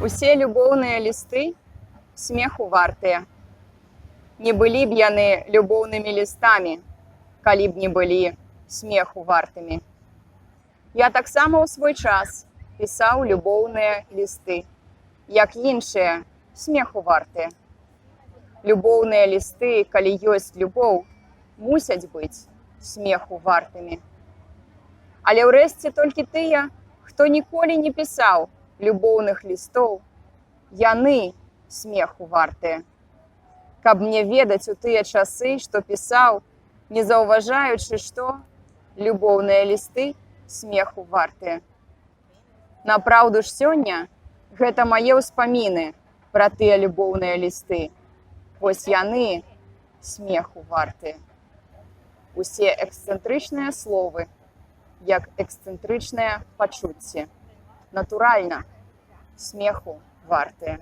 Усе любоўныя лісты смеху вартыя. Не былі б яны любоўнымі лістамі, калі б не былі смеху вартымі. Я таксама ў свой час пісаў любоўныя лісты, як іншыя смеху вартыя. Любоўныя лісты, калі ёсць любоў, мусяць быць смеху вартымі. Але ўрэшце толькі тыя, хто ніколі не пісаў любоўных лістоў, яны смеху вартыя. Каб мне ведаць у тыя часы, што пісаў, не заўважаючы, што любоўныя лісты смеху вартыя. Напраўду ж сёння гэта мае ўспаміны пра тыя любоўныя лісты. Вось яны смеху вартыя. Усе эксцэнтрычныя словы, як эксцэнтрычныя пачуцці. Натуральна, смеху вартыя.